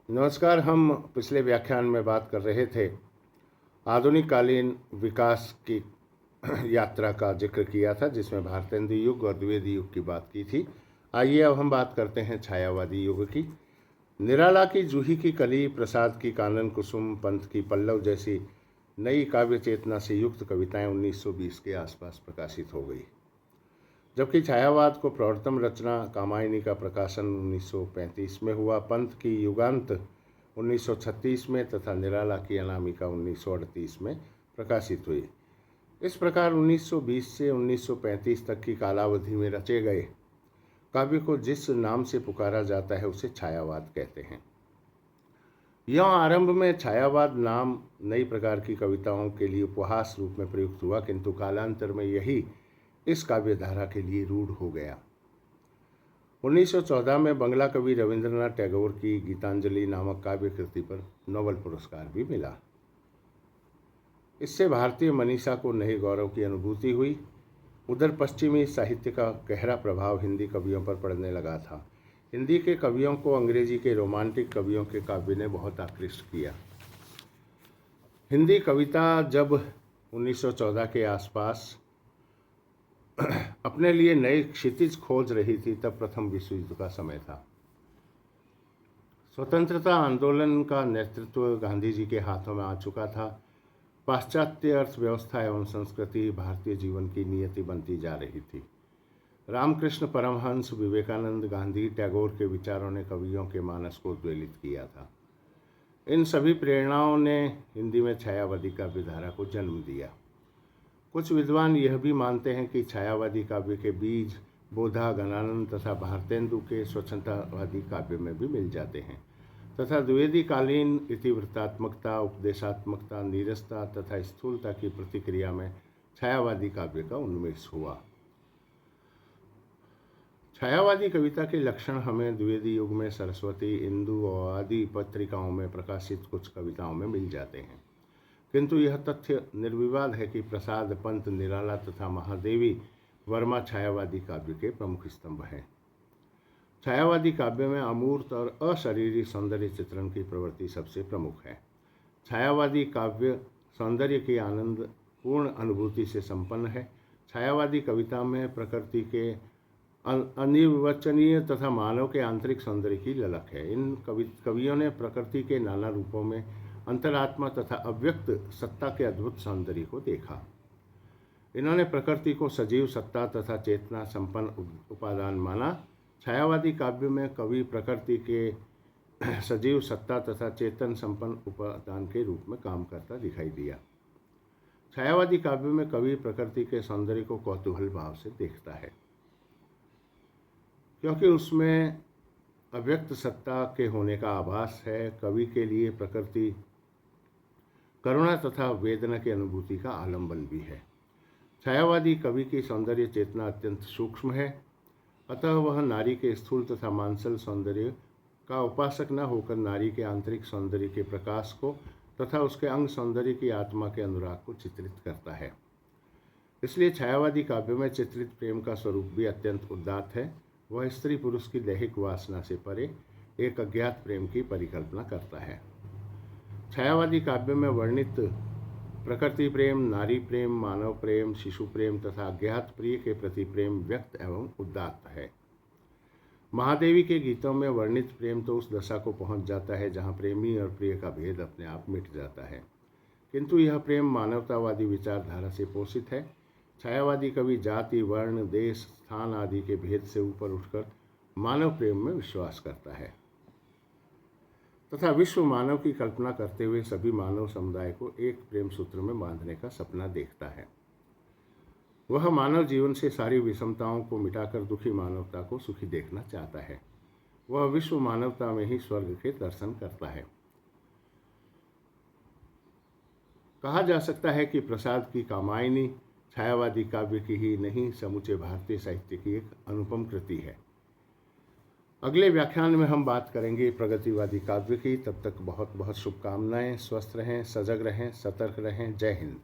नमस्कार। हम पिछले व्याख्यान में बात कर रहे थे आधुनिक कालीन विकास की यात्रा का जिक्र किया था, जिसमें भारतेंदु युग और द्विवेदी युग की बात की थी। आइए अब हम बात करते हैं छायावादी युग की। निराला की जूही की कली, प्रसाद की कानन कुसुम, पंत की पल्लव जैसी नई काव्य चेतना से युक्त कविताएं 1920 के आसपास प्रकाशित हो गई, जबकि छायावाद को प्रवर्तम रचना कामायनी का प्रकाशन 1935 में हुआ, पंत की युगांत 1936 में तथा निराला की अनामिका 1938 में प्रकाशित हुई। इस प्रकार 1920 से 1935 तक की कालावधि में रचे गए काव्य को जिस नाम से पुकारा जाता है उसे छायावाद कहते हैं। यह आरंभ में छायावाद नाम नई प्रकार की कविताओं के लिए उपहास रूप में प्रयुक्त हुआ, किंतु कालांतर में यही इस काव्यधारा के लिए रूढ़ हो गया। 1914 में बंगला कवि रविंद्रनाथ टैगोर की गीतांजलि नामक काव्य कृति पर नोबेल पुरस्कार भी मिला। इससे भारतीय मनीषा को नए गौरव की अनुभूति हुई। उधर पश्चिमी साहित्य का गहरा प्रभाव हिंदी कवियों पर पड़ने लगा था। हिंदी के कवियों को अंग्रेजी के रोमांटिक कवियों के काव्य ने बहुत आकृष्ट किया। हिंदी कविता जब 1914 के आसपास अपने लिए नए क्षितिज खोज रही थी, तब प्रथम विश्व युद्ध का समय था। स्वतंत्रता आंदोलन का नेतृत्व गांधी जी के हाथों में आ चुका था। पाश्चात्य अर्थव्यवस्था एवं संस्कृति भारतीय जीवन की नियति बनती जा रही थी। रामकृष्ण परमहंस, विवेकानंद, गांधी, टैगोर के विचारों ने कवियों के मानस को उद्वेलित किया था। इन सभी प्रेरणाओं ने हिंदी में छायावादी काव्यधारा को जन्म दिया। कुछ विद्वान यह भी मानते हैं कि छायावादी काव्य के बीज बोधा, गणानंद तथा भारतेंदु के स्वच्छंदवादी काव्य में भी मिल जाते हैं, तथा द्विवेदी कालीन इतिवृत्तात्मकता, उपदेशात्मकता, नीरसता तथा स्थूलता की प्रतिक्रिया में छायावादी काव्य का उन्मेष हुआ। छायावादी कविता के लक्षण हमें द्विवेदी युग में सरस्वती, इंदु और आदि पत्रिकाओं में प्रकाशित कुछ कविताओं में मिल जाते हैं, किंतु यह तथ्य निर्विवाद है कि प्रसाद, पंत, निराला तथा महादेवी वर्मा छायावादी काव्य के प्रमुख स्तंभ हैं। छायावादी काव्य में अमूर्त और अशरीरी सौंदर्य चित्रण की प्रवृत्ति सबसे प्रमुख है। छायावादी काव्य सौंदर्य की आनंद पूर्ण अनुभूति से संपन्न है। छायावादी कविता में प्रकृति के अनिर्वचनीय तथा मानव के आंतरिक सौंदर्य की ललक है। इन कवियों ने प्रकृति के नाना रूपों में अंतरात्मा तथा अव्यक्त सत्ता के अद्भुत सौंदर्य को देखा। इन्होंने प्रकृति को सजीव सत्ता तथा चेतना संपन्न उपादान माना। छायावादी काव्य में कवि प्रकृति के सजीव सत्ता तथा चेतन संपन्न उपादान के रूप में काम करता दिखाई दिया। छायावादी काव्य में कवि प्रकृति के सौंदर्य को कौतूहल भाव से देखता है, क्योंकि उसमें अव्यक्त सत्ता के होने का आभास है। कवि के लिए प्रकृति करुणा तथा वेदना की अनुभूति का आलंबन भी है। छायावादी कवि की सौंदर्य चेतना अत्यंत सूक्ष्म है, अतः वह नारी के स्थूल तथा मांसल सौंदर्य का उपासक न होकर नारी के आंतरिक सौंदर्य के प्रकाश को तथा उसके अंग सौंदर्य की आत्मा के अनुराग को चित्रित करता है। इसलिए छायावादी काव्य में चित्रित प्रेम का स्वरूप भी अत्यंत उदात्त है। वह स्त्री पुरुष की दैहिक वासना से परे एक अज्ञात प्रेम की परिकल्पना करता है। छायावादी काव्य में वर्णित प्रकृति प्रेम, नारी प्रेम, मानव प्रेम, शिशु प्रेम तथा अज्ञात प्रिय के प्रति प्रेम व्यक्त एवं उदात्त है। महादेवी के गीतों में वर्णित प्रेम तो उस दशा को पहुंच जाता है जहां प्रेमी और प्रिय का भेद अपने आप मिट जाता है, किंतु यह प्रेम मानवतावादी विचारधारा से पोषित है। छायावादी कवि जाति, वर्ण, देश, स्थान आदि के भेद से ऊपर उठकर मानव प्रेम में विश्वास करता है तथा विश्व मानव की कल्पना करते हुए सभी मानव समुदाय को एक प्रेम सूत्र में बांधने का सपना देखता है। वह मानव जीवन से सारी विषमताओं को मिटाकर दुखी मानवता को सुखी देखना चाहता है। वह विश्व मानवता में ही स्वर्ग के दर्शन करता है। कहा जा सकता है कि प्रसाद की कामायनी छायावादी काव्य की ही नहीं, समूचे भारतीय साहित्य की एक अनुपम कृति है। अगले व्याख्यान में हम बात करेंगे प्रगतिवादी काव्य की। तब तक बहुत बहुत शुभकामनाएं। स्वस्थ रहें, सजग रहें, सतर्क रहें। जय हिंद।